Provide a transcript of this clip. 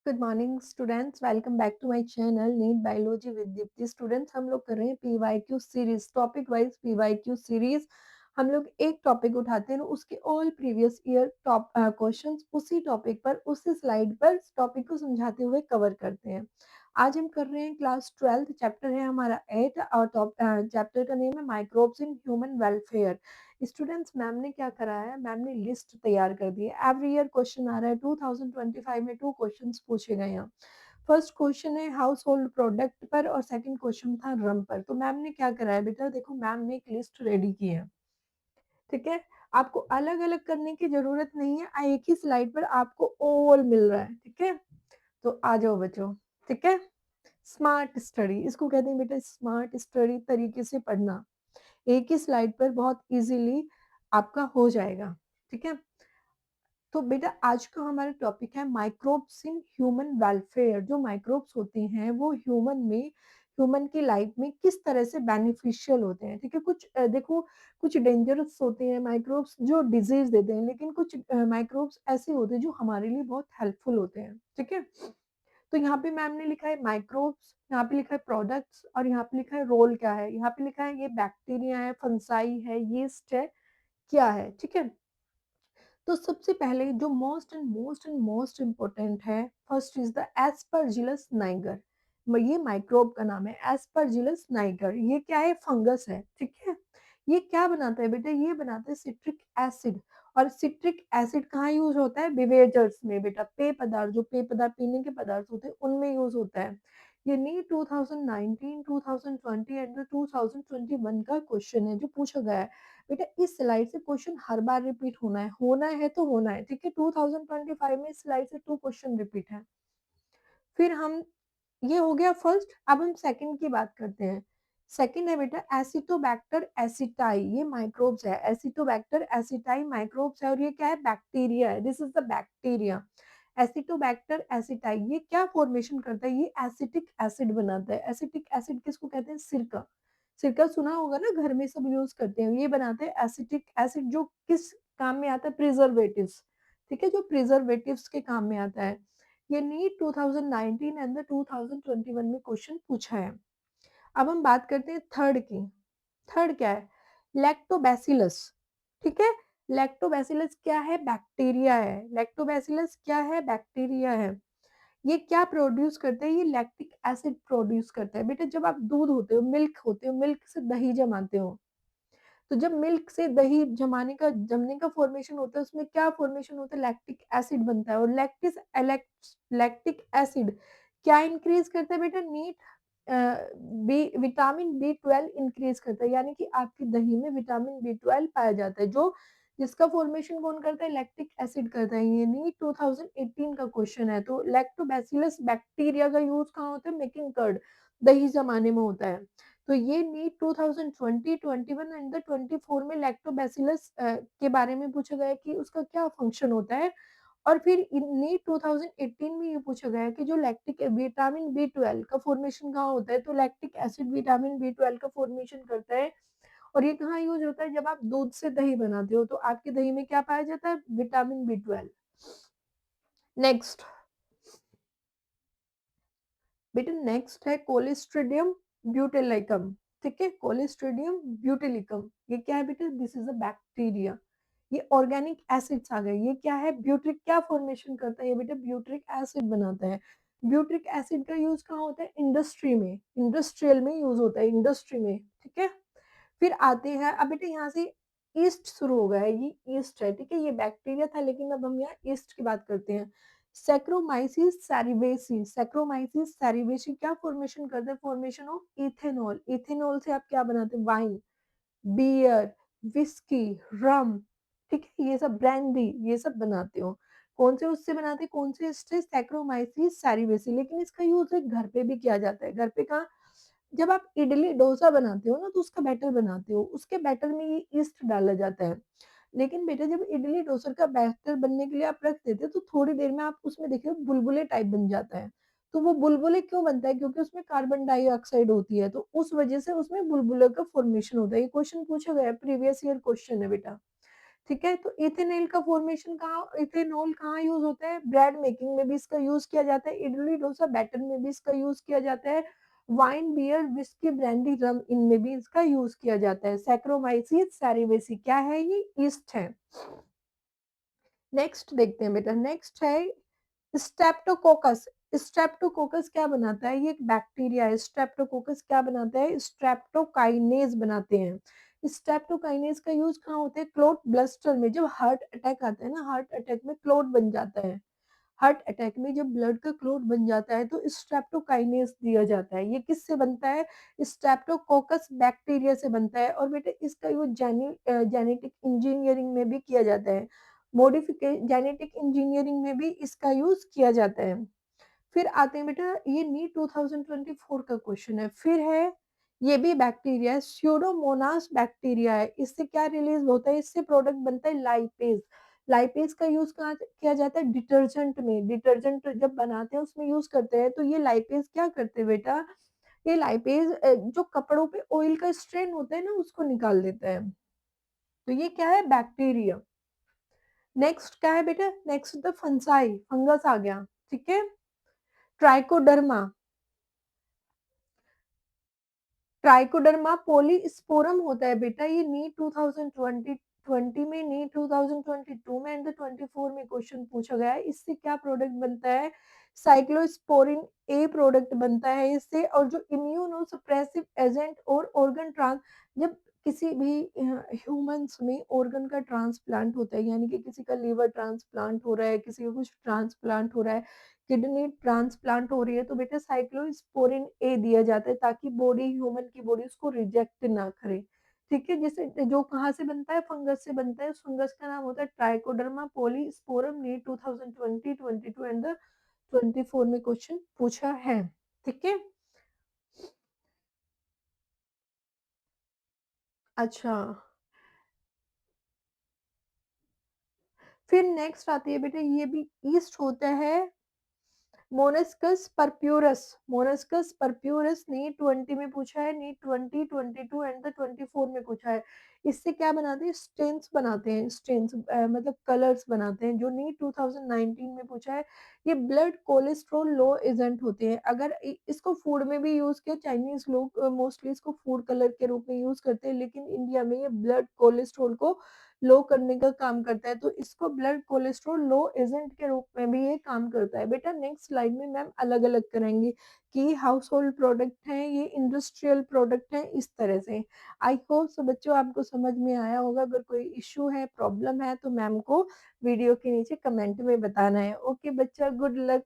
Good morning students, welcome back to my channel NEET biology with Deepti. Students, हम लोग कर रहे हैं PYQ series, topic wise PYQ series. हम लोग एक टॉपिक उठाते हैं, उसके all previous year top questions उसी टॉपिक पर, उसी स्लाइड पर टॉपिक को समझाते हुए कवर करते हैं। आज हम कर रहे हैं क्लास 12, चैप्टर है हमारा 8 और चैप्टर का नेम है microbes in human welfare. Students, ma'am ने क्या करा है, मैम ने लिस्ट तैयार कर दी है। एवरी ईयर क्वेश्चन आ रहा है, 2025 में 2 क्वेश्चंस पूछे गए हैं। फर्स्ट क्वेश्चन है हाउस होल्ड प्रोडक्ट पर और सेकंड क्वेश्चन था रम पर। तो मैम ने क्या करा है बेटा, देखो मैम ने एक लिस्ट रेडी की है, ठीक है। आपको अलग अलग करने की जरूरत नहीं है, एक ही स्लाइड पर आपको ऑल मिल रहा है, ठीक है। तो आ जाओ बच्चों, ठीक है। स्मार्ट स्टडी इसको कहते हैं बेटा, स्मार्ट स्टडी तरीके से पढ़ना, एक ही स्लाइड पर बहुत इजीली आपका हो जाएगा, ठीक है। तो बेटा आज का हमारा टॉपिक है माइक्रोब्स इन ह्यूमन वेलफेयर। जो माइक्रोब्स होते हैं वो ह्यूमन की लाइफ में किस तरह से बेनिफिशियल होते हैं, ठीक है। कुछ देखो, कुछ डेंजरस होते हैं माइक्रोब्स जो डिजीज देते हैं, लेकिन कुछ माइक्रोब्स ऐसे होते हैं जो हमारे लिए बहुत हेल्पफुल होते हैं, ठीक है। तो यहाँ पे मैम ने लिखा है माइक्रोब्स, यहाँ पे लिखा है प्रोडक्ट्स और यहाँ पे लिखा है रोल क्या है। यहाँ पे लिखा है ये बैक्टीरिया है, फंसाई है, यीस्ट है, क्या है, ठीक है। तो सबसे पहले जो मोस्ट इम्पोर्टेंट है, first is the Aspergillus Niger. ये माइक्रोब का नाम है एस्परजिलस नाइगर। ये क्या है, फंगस है, ठीक है। ये क्या बनाता है बेटा, ये बनाता है सिट्रिक एसिड। और सिट्रिक एसिड कहाँ यूज होता है, बिवेजर्स में बेटा, पेय पदार्थ, जो पेय पदार्थ पीने के पदार्थ होते हैं उनमें यूज होता है। ये नीट 2019, 2020 एंड 2021 का क्वेश्चन है जो पूछा गया है। बेटा इस स्लाइड से क्वेश्चन हर बार रिपीट होना है तो होना है, ठीक है। 2025 में इस स्लाइड से 2 क्वेश्चन रिपीट है। फिर हम, ये हो गया फर्स्ट। अब हम सेकंड की बात करते हैं। सेकंड है बेटा एसिटोबैक्टर एसिटाई। ये माइक्रोब्स है, एसिटोबैक्टर एसिटाई माइक्रोब्स है और ये क्या है, बैक्टीरिया है। This is the bacteria Acetobacter aceti. ये क्या फॉर्मेशन करता है, ये एसिटिक एसिड बनाता है। एसिटिक एसिड किसको कहते हैं, सिरका। सिरका सुना होगा ना, घर में सब यूज करते हैं। ये बनाते हैं एसिटिक एसिड, जो किस काम में आता है, प्रिजर्वेटिव्स, ठीक है, जो प्रिजर्वेटिव्स के काम में आता है। ये नीट 2019 एंड 2021 में क्वेश्चन पूछा है। अब हम बात करते हैं थर्ड की। थर्ड क्या है, लैक्टोबैसिलस, ठीक है। लैक्टोबैसिलस क्या है, बैक्टीरिया है। लैक्टोबैसिलस क्या है, बैक्टीरिया है। ये क्या प्रोड्यूस करता है, ये लैक्टिक एसिड प्रोड्यूस करता है। बेटा जब आप दूध होते हो, मिल्क होते हो, मिल्क से दही जमाते हो, तो जब मिल्क से दही जमने का फॉर्मेशन होता है, उसमें क्या फॉर्मेशन होता है, लैक्टिक एसिड बनता है। और लैक्टिक एसिड क्या इंक्रीज करता है बेटा, नीट विटामिन बी 12 इंक्रीज करता है। यानी कि आपकी दही में विटामिन बी 12 पाया जाता है, जो जिसका फॉर्मेशन कौन करता है, लैक्टिक एसिड करता है। ये नीट 2018 का क्वेश्चन है। तो लैक्टोबैसिलस बैक्टीरिया का यूज कहाँ होता है, मेकिंग कर्ड, दही जमाने में होता है। तो ये नीट 2020, 21 एंड 24 में लैक्टोबैसिलस के बारे में पूछा गया है कि उसका क्या फंक्शन होता है। और फिर नीट 2018 में ये पूछा गया है कि जो लैक्टिक विटामिन बी 12 का फॉर्मेशन कहाँ होता है, तो लैक्टिक एसिड विटामिन बी 12 का फॉर्मेशन करता है। और ये कहाँ यूज होता है, जब आप दूध से दही बनाते हो तो आपकी दही में क्या पाया जाता है, विटामिन बी 12। नेक्स्ट बेटा, नेक्स्ट है कोलिस्ट्रीडियम ब्यूटेलिकम, ठीक है। कोलिस्ट्रीडियम ब्यूटेलिकम, ये क्या है बेटा, दिस इज अ बैक्टीरिया। ये ऑर्गेनिक एसिड्स आ गए। ये क्या है, ब्यूट्रिक, क्या फॉर्मेशन करता है ये बेटा, ब्यूट्रिक एसिड बनाता है। ब्यूट्रिक एसिड का यूज कहाँ होता है, इंडस्ट्री में, इंडस्ट्रियल में यूज होता है, इंडस्ट्री में, ठीक है। फिर आते हैं, अब बेटा यहाँ से ईस्ट शुरू हो गया है, ये ईस्ट है, ठीक है। ये बैक्टीरिया था, लेकिन अब हम यहाँ ईस्ट की बात करते हैं। सैक्रोमाइसिस सैरिवेसी, सैक्रोमाइसिस सैरिवेसी क्या फॉर्मेशन करते हैं, फॉर्मेशन ऑफ इथेनॉल। इथेनॉल से आप क्या बनाते हैं, वाइन, बियर, विस्की, रम, ठीक है, ये सब ब्रांडी, ये सब बनाते हो। कौन से उससे बनाते हैं, कौन से इससे, सैक्रोमाइसिस सैरिवेसी। लेकिन इसका यूज घर पे भी किया जाता है। घर पे कहाँ, जब आप इडली डोसा बनाते हो ना, तो उसका बैटर बनाते हो, उसके बैटर में ये ईस्ट डाला जाता है। लेकिन बेटा जब इडली डोसा का बैटर बनने के लिए आप रख देते हो, तो थोड़ी देर में आप उसमें देखिए बुलबुले टाइप बन जाता है। तो वो बुलबुले क्यों बनता है, क्योंकि उसमें कार्बन डाइऑक्साइड होती है, तो उस वजह से उसमें बुलबुले का फॉर्मेशन होता है। ये क्वेश्चन पूछा गया है, प्रीवियस ईयर क्वेश्चन है बेटा, ठीक है? तो इथेनॉल का फॉर्मेशन कहाँ इथेनॉल कहाँ यूज़ होता है? ब्रेड मेकिंग में भी इसका यूज़ किया जाता है, इडली डोसा बैटर में भी इसका यूज़ किया जाता है, वाइन, बियर, व्हिस्की, ब्रांडी, रम इनमें भी इसका यूज़ किया जाता है। सैक्रोमाइसीस सेरेवेसी क्या है ये? यीस्ट है। नेक्स्ट देखते हैं बेटा, नेक्स्ट है स्ट्रेप्टोकोकस। स्ट्रेप्टोकोकस क्या बनाता है? ये एक बैक्टीरिया है। स्ट्रेप्टोकोकस क्या बनाता है? स्ट्रेप्टोकाइनेज बनाते हैं। स्ट्रेप्टोकाइनेज का यूज़ कहाँ होता है? क्लॉट बस्टर में। जब हार्ट अटैक आता है ना, हार्ट अटैक में क्लॉट बन जाता है। हार्ट अटैक में जब ब्लड का क्लॉट बन जाता है तो स्ट्रेप्टोकाइनेज दिया जाता है। ये किससे बनता है? स्ट्रेप्टोकोकस बैक्टीरिया से बनता है और बेटा इसका यूज़ जेनेटिक इंजीनियरिंग में भी किया जाता है। जेनेटिक इंजीनियरिंग में भी इसका यूज़ किया जाता है। फिर आते हैं बेटा, ये नीट 2024 का क्वेश्चन है। फिर है, ये भी बैक्टीरिया है, स्यूडोमोनास बैक्टीरिया है। इससे क्या रिलीज़ होता है? इससे प्रोडक्ट बनता है लाइपेज़। लाइपेज़ का यूज़ कहाँ किया जाता है? डिटर्जेंट में। डिटर्जेंट जब बनाते हैं उसमें यूज़ करते हैं। तो ये लाइपेज़ क्या करते हैं बेटा? ये लाइपेज़ जो कपड़ों पे ऑयल का स्ट्रेन होता है ना उसको निकाल देता है। तो ये क्या है? बैक्टीरिया। नेक्स्ट क्या है बेटा? नेक्स्ट द फंजाई, फंगस आ गया, ठीक है? ट्राइकोडर्मा, ट्राइकोडर्मा पॉलीस्पोरम होता है बेटा। ये नीट 2020 में, नीट 2022 में एंड द 24 में क्वेश्चन पूछा गया है। इससे क्या प्रोडक्ट बनता है? साइक्लोस्पोरिन ए प्रोडक्ट बनता है इससे। और जो इम्यूनो सप्रेसिव एजेंट और ऑर्गन ट्रांस, जब किसी भी ह्यूमंस में ऑर्गन का ट्रांसप्लांट होता है, यानी कि किसी का लीवर ट्रांसप्लांट हो रहा है, किसी का कुछ ट्रांसप्लांट हो रहा है, किडनी ट्रांसप्लांट हो रही है, तो बेटा साइक्लोस्पोरिन ए दिया जाता है ताकि बॉडी, ह्यूमन की बॉडी उसको रिजेक्ट ना करे। ठीक है? जैसे जो कहाँ से बनता है? फंगस से बनता है। उस फंगस का नाम होता है trichoderma polysporum. NEET 2020, 22 and the 24 में क्वेश्चन पूछा है। ठीक है? अच्छा, फिर नेक्स्ट आती है बेटा, ये भी ईस्ट होता है, मोलस्कस परप्यूरस। मोलस्कस परप्यूरस नीट 20 में पूछा है, नीट 20, 22 एंड द 24 में पूछा है। इससे क्या बनाते हैं? स्टेन्स बनाते हैं। स्टेन्स मतलब कलर्स बनाते हैं, जो नीट 2019 में पूछा है। ये ब्लड कोलेस्ट्रॉल लो एजेंट होते हैं। अगर इसको फूड में भी यूज किया, चाइनीज लोग मोस्टली इसको फूड कलर के रूप में यूज करते हैं, लेकिन इंडिया में ये ब्लड कोलेस्ट्रॉल को लो करने का काम करता है। तो इसको ब्लड कोलेस्ट्रॉल लो एजेंट के रूप में भी ये काम करता है। बेटा नेक्स्ट स्लाइड में मैम अलग-अलग करेंगे कि हाउस होल्ड प्रोडक्ट हैं, ये इंडस्ट्रियल प्रोडक्ट हैं, इस तरह से। आई होप सो बच्चों आपको समझ में आया होगा। अगर कोई इश्यू है, प्रॉब्लम है तो मैम को वीडियो के नीचे कमेंट में बताना है। ओके बच्चा, गुड लक।